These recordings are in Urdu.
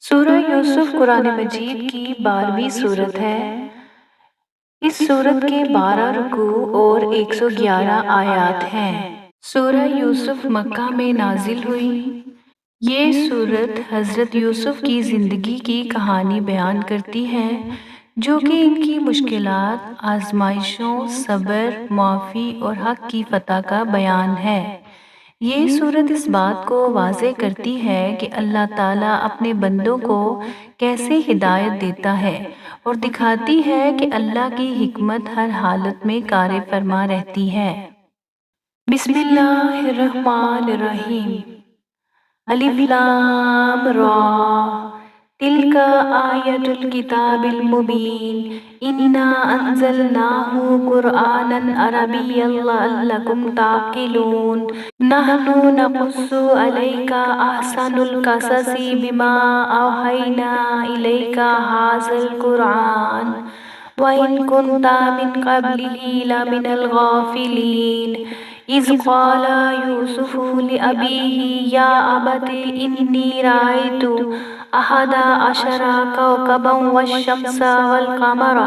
سورہ یوسف قرآن مجید کی 12ویں سورت ہے۔ اس سورت کے 12 رکوع اور 111 آیات ہیں۔ سورہ یوسف مکہ میں نازل ہوئی۔ یہ سورت حضرت یوسف کی زندگی کی کہانی بیان کرتی ہے، جو کہ ان کی مشکلات، آزمائشوں، صبر، معافی اور حق کی فتح کا بیان ہے۔ یہ سورت اس بات کو واضح کرتی ہے کہ اللہ تعالیٰ اپنے بندوں کو کیسے ہدایت دیتا ہے اور دکھاتی ہے کہ اللہ کی حکمت ہر حالت میں کار فرما رہتی ہے۔ بسم اللہ الرحمن الرحیم۔ الف لام را تلک آیت الکتاب المبین انا انزلناہ قرآنا عربیا لعلکم تعقلون نحن نقص علیک احسن القصص بما اوحینا الیک ھذا القرآن وإن كنت من قبله لمن الغافلين إذ قال يوسف لأبيه يا أبت إني رأيت 11 كوكبا والشمس والقمر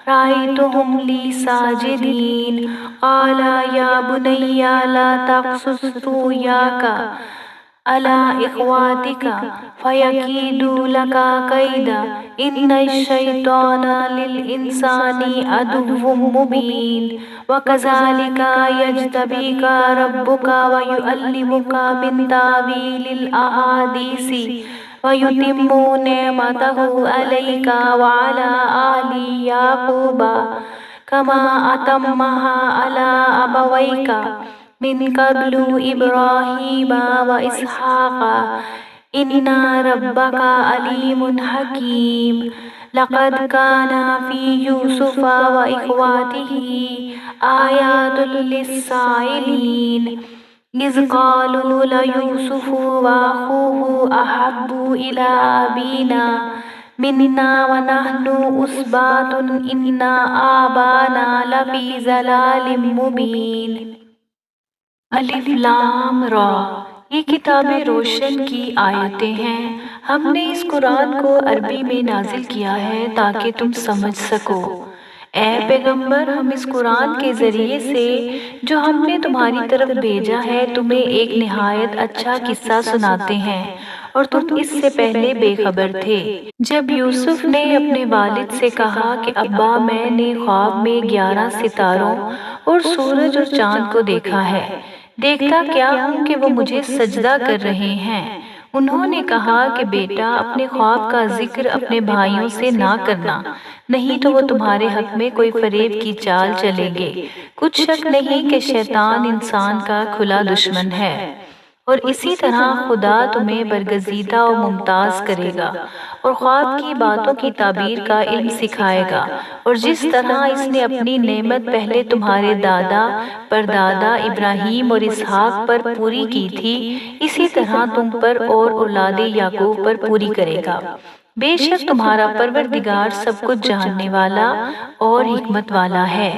رأيتهم لي ساجدين قال يا بني لا تقصص رؤياك على إخوتك فيكيدوا لك كيدا إن الشيطان للإنسان عدو مبين وكذلك يجتبيك ربك ويعلمك من تأويل الأحاديث ويتم نعمته عليك وعلى آل يعقوب كما أتمها على أبويك من قبل إبراهيم وإسحاق إن ربك عليم حكيم لقد كان في يوسف وإخوته آيات للسائلين إذ قالوا ليوسف وأخوه أحب إلى أبينا منا ونحن عصبة إن آبانا لفي ضلال مبين۔ الف لام را، یہ کتاب روشن کی آیتیں ہیں۔ ہم نے اس قرآن کو عربی میں نازل کیا ہے تاکہ تم سمجھ سکو۔ اے پیغمبر، ہم اس قرآن کے ذریعے سے جو ہم نے تمہاری طرف بھیجا ہے تمہیں ایک نہایت اچھا قصہ سناتے ہیں اور تم اس سے پہلے بے خبر تھے۔ جب یوسف نے اپنے والد سے کہا کہ ابا، میں نے خواب میں 11 ستاروں اور سورج اور چاند کو دیکھا ہے، دیکھتا کیا ہوں کہ وہ مجھے سجدہ کر رہے ہیں۔ انہوں نے کہا کہ بیٹا، اپنے خواب کا ذکر اپنے بھائیوں سے نہ کرنا، نہیں تو وہ تمہارے حق میں کوئی فریب کی چال چلیں گے۔ کچھ شک نہیں کہ شیطان انسان کا کھلا دشمن ہے، اور اسی طرح خدا تمہیں برگزیدہ و ممتاز کرے گا اور خواب کی باتوں کی تعبیر کا علم سکھائے گا، اور جس طرح اس نے اپنی نعمت پہلے تمہارے دادا پردادا ابراہیم اور اسحاق پر پوری کی تھی، اسی طرح تم پر اور اولاد یعقوب پر پوری کرے گا۔ بے شک تمہارا پروردگار سب کچھ جاننے والا اور حکمت والا ہے۔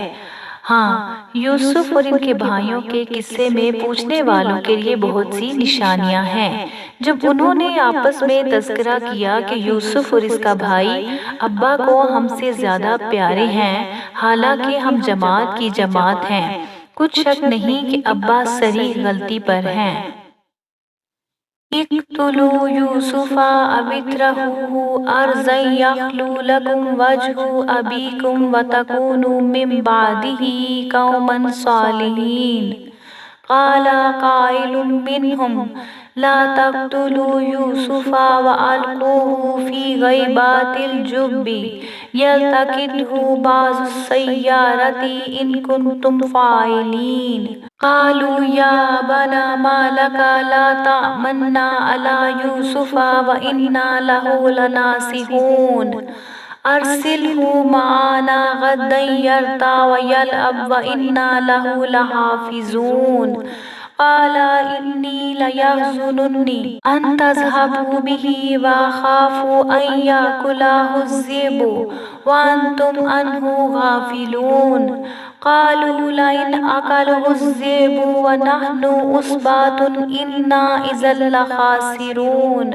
ہاں، یوسف اور ان کے بھائیوں کے قصے میں پوچھنے والوں کے لیے بہت سی نشانیاں ہیں۔ جب انہوں نے آپس میں تذکرہ کیا کہ یوسف اور اس کا بھائی ابا کو ہم سے زیادہ پیارے ہیں، حالانکہ ہم جماعت کی جماعت ہیں، کچھ شک نہیں کہ ابا صریح غلطی پر ہیں۔ اقتلوا یوسف او اطرحوه ارضا یخل لکم وجہ ابیکم وتکونوا من بعدہ قوما صالحین۔ قال قائل منهم لا تقتلوا يوسف وألقوه في غيبات الجب يلتقطه بعض السيارة إن كنتم فاعلين۔ قالوا يا أبانا ما لك لا تأمنا على يوسف وإنا له لناصحون أرسله معنا غدا يرتع ويلعب وإنا له لحافظون۔ قال إني ليحزنني أن تذهبوا به وأخاف أن يأكله الذئب وأنتم عنه غافلون۔ قالوا لئن أكله الذئب ونحن عصبة إنا إذا لخاسرون۔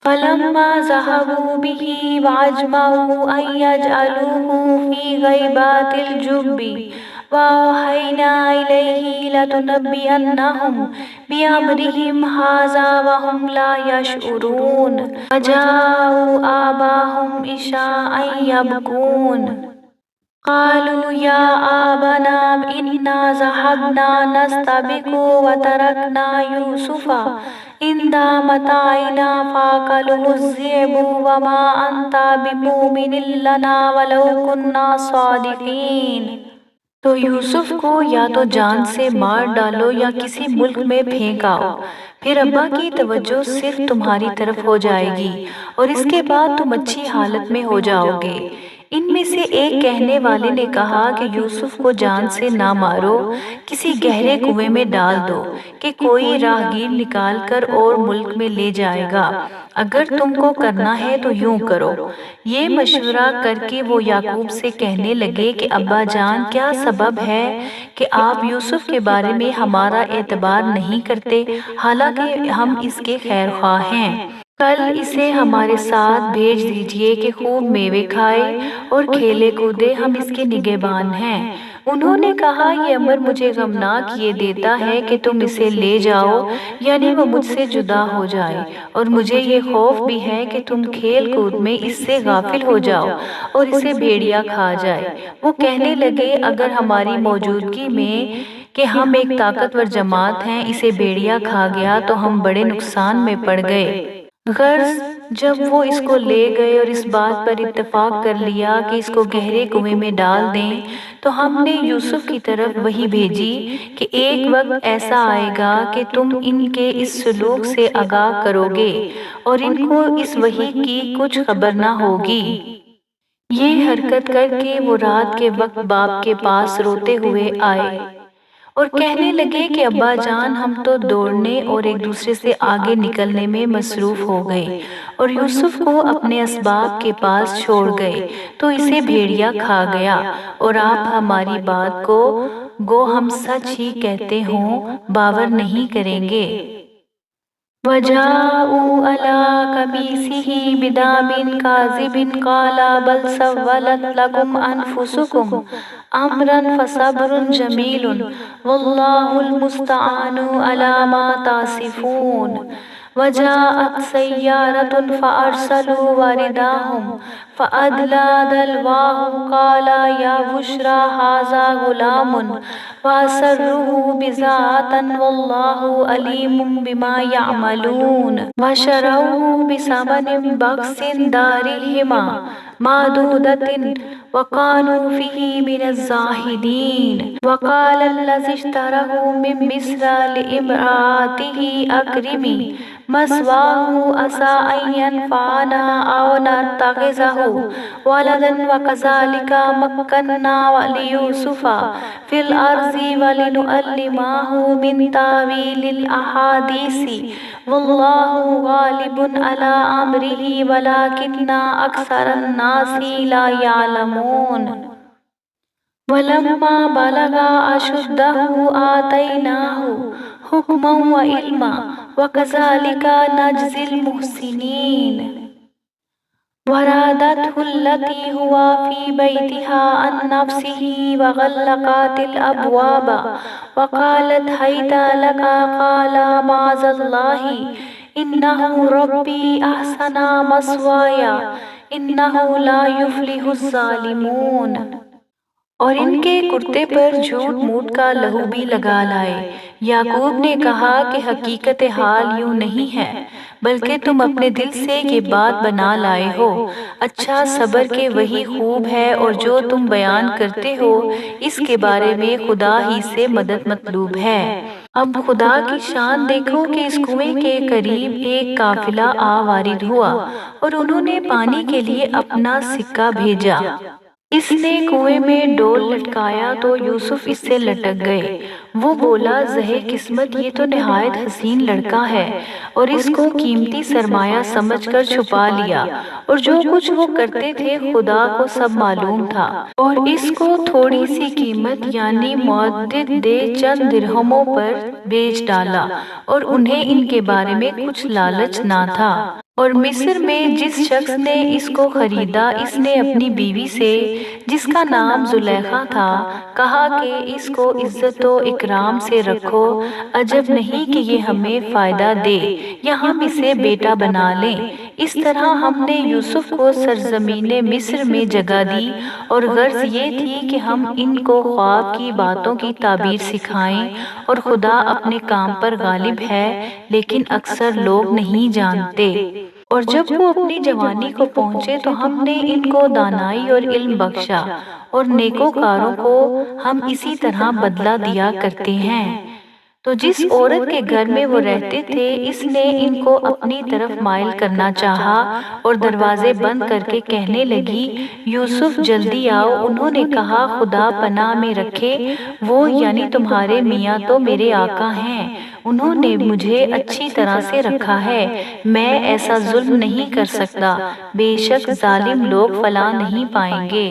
فلما ذهبوا به وأجمعوا أن يجعلوه في غيبات الجب وأوحينا إليه لتنبئنهم بأمرهم هذا وهم لا يشعرون وجاءوا آباهم عشاء يبكون قالوا يا آبنا إنا ذهبنا نستبق وتركنا يوسف عند متاعنا فأكله الذئب وما أنت بمؤمن لنا ولو كنا صادقين۔ تو یوسف کو یا تو جان سے مار ڈالو یا کسی ملک میں پھینک آؤ، پھر ابا کی توجہ صرف تمہاری طرف ہو جائے گی اور اس کے بعد تم اچھی حالت میں ہو جاؤ گے۔ ان میں سے ایک کہنے والے نے کہا کہ یوسف کو جان سے نہ مارو، کسی گہرے کنویں میں ڈال دو کہ کوئی راہگیر نکال کر اور ملک میں لے جائے گا، اگر تم کو کرنا ہے تو یوں کرو۔ یہ مشورہ کر کے وہ یعقوب سے کہنے لگے کہ ابا جان، کیا سبب ہے کہ آپ یوسف کے بارے میں ہمارا اعتبار نہیں کرتے، حالانکہ ہم اس کے خیر خواہ ہیں؟ کل اسے ہمارے ساتھ بھیج دیجئے کہ خوب میوے کھائے اور کھیلے کودے، ہم اس کے نگہبان ہیں۔ انہوں نے کہا یہ امر مجھے غمناک یہ دیتا ہے کہ تم اسے لے جاؤ، یعنی وہ مجھ سے جدا ہو جائے، اور مجھے یہ خوف بھی ہے کہ تم کھیل کود میں اس سے غافل ہو جاؤ اور اسے بھیڑیا کھا جائے۔ وہ کہنے لگے اگر ہماری موجودگی میں کہ ہم ایک طاقتور جماعت ہیں اسے بھیڑیا کھا گیا تو ہم بڑے نقصان میں پڑ گئے۔ غرض جب وہ اس کو لے گئے اور اس بات پر اتفاق کر لیا کہ اس کو گہرے کنویں میں ڈال دیں، تو ہم نے یوسف کی طرف وحی بھیجی کہ ایک وقت ایسا آئے گا کہ تم ان کے اس سلوک سے آگاہ کرو گے اور ان کو اس وحی کی کچھ خبر نہ ہوگی۔ یہ حرکت کر کے وہ رات کے وقت باپ کے پاس روتے ہوئے آئے اور کہنے لگے کہ ابا جان، ہم تو دوڑنے اور ایک دوسرے سے آگے نکلنے میں مصروف ہو گئے اور یوسف کو اپنے اسباب کے پاس چھوڑ گئے تو اسے بھیڑیا کھا گیا، اور آپ ہماری بات کو گو ہم سچ ہی کہتے ہوں باور نہیں کریں گے۔ وَجَاءُوا عَلَىٰ قَمِيصِهِ بِدَمٍ كَاذِبٍ قَالَ بَلْ سَوَّلَتْ لَكُمْ أَنفُسُكُمْ أَمْرًا فَصَبْرٌ جَمِيلٌ وَاللَّهُ الْمُسْتَعَانُ عَلَىٰ مَا تَصِفُونَ۔ وَجَاءَتْ سَيَّارَةٌ فَأَرْسَلُوا وَارِدَاهُمْ فَأَدْلَىٰ دَلْوَاهُ قَالَ يَا بُشْرَىٰ هَٰذَا غُلَامٌ وَأَسَرُّوهُ بِضَاعَةً وَاللَّهُ عَلِيمٌ بِمَا يَعْمَلُونَ۔ وَشَرَوْهُ بِثَمَنٍ بَخْسٍ دَارِهِمْ مَعْدُودَةٍ وَكَانُوا فِيهِ مِنَ الزَّاهِدِينَ۔ وَقَالَ الَّذِي اشْتَرَاهُ مِن مِّصْرَ لِامْرَأَتِهِ أَكْرِمِي مَثْوَاهُ عَسَىٰ أَن يَنفَعَنَا أَوْ نَتَّخِذَهُ وَلَدًا وَكَذَٰلِكَ مَكَّنَّا لِيُوسُفَ فِي الْأَرْضِ وَلِنُعَلِّمَهُ مِن تَأْوِيلِ الْأَحَادِيثِ وَاللَّهُ غَالِبٌ عَلَىٰ أَمْرِهِ وَلَٰكِنَّ أَكْثَرَ النَّاسِ لَا يَعْلَمُونَ۔ وَلَمَّا بَلَغَ أَشُدَّهُ آتَيْنَاهُ حُكْمًا وَعِلْمًا وَكَذَٰلِكَ نَجْزِي الْمُحْسِنِينَ۔ وَرَادَتْهُ الَّتِي هُوَ فِي بَيْتِهَا عَن نَّفْسِهِ وَغَلَّقَتِ الْأَبْوَابَ وَقَالَتْ هَيْتَ لَكَ قَالَ مَعَاذَ اللَّهِ إِنَّهُ رَبِّي أَحْسَنَ مَثْوَايَ إِنَّهُ لَا يُفْلِحُ الظَّالِمُونَ۔ اور ان کے کرتے پر جھوٹ موٹ کا لہو بھی لگا لائے۔ یعقوب نے کہا کہ حقیقت حال یوں نہیں ہے، بلکہ تم اپنے دل سے یہ بات بنا لائے ہو۔ اچھا، صبر کے وہی خوب ہے، اور جو تم بیان کرتے ہو اس کے بارے میں خدا ہی سے مدد مطلوب ہے۔ اب خدا کی شان دیکھو کہ اس کنویں کے قریب ایک قافلہ آ وارد ہوا اور انہوں نے پانی کے لیے اپنا سکہ بھیجا۔ اس نے کنویں میں ڈول لٹکایا تو یوسف اس سے لٹک گئے۔ وہ بولا زہے قسمت، یہ تو نہایت حسین لڑکا ہے، اور اس کو قیمتی سرمایہ سمجھ کر چھپا لیا، اور جو کچھ وہ کرتے تھے خدا کو سب معلوم تھا، اور اس کو تھوڑی سی قیمت یعنی معدد دے چند درہموں پر بیچ ڈالا، اور انہیں ان کے بارے میں کچھ لالچ نہ تھا۔ اور مصر میں جس شخص نے اس کو خریدا، اس نے اپنی بیوی سے جس کا نام زلیخا تھا کہا کہ اس کو عزت و اکرام سے رکھو، عجب نہیں کہ یہ ہمیں فائدہ دے یا ہم اسے بیٹا بنا لیں۔ اس طرح ہم نے یوسف کو سرزمین مصر میں جگہ دی، اور غرض یہ تھی کہ ہم ان کو خواب کی باتوں کی تعبیر سکھائیں، اور خدا اپنے کام پر غالب ہے لیکن اکثر لوگ نہیں جانتے۔ اور جب وہ اپنی جوانی کو پہنچے تو ہم نے ان کو دانائی اور علم بخشا، اور نیکوکاروں کو ہم اسی طرح بدلہ دیا کرتے ہیں۔ تو جس عورت کے گھر میں وہ رہتے تھے، اس نے ان کو اپنی طرف مائل کرنا چاہا اور دروازے بند کر کے کہنے لگی، یوسف جلدی آؤ۔ انہوں نے کہا، خدا پناہ میں رکھے، وہ یعنی تمہارے میاں تو میرے آقا ہیں، انہوں نے مجھے اچھی طرح سے رکھا ہے، میں ایسا ظلم نہیں کر سکتا، بے شک ظالم لوگ فلاح نہیں پائیں گے۔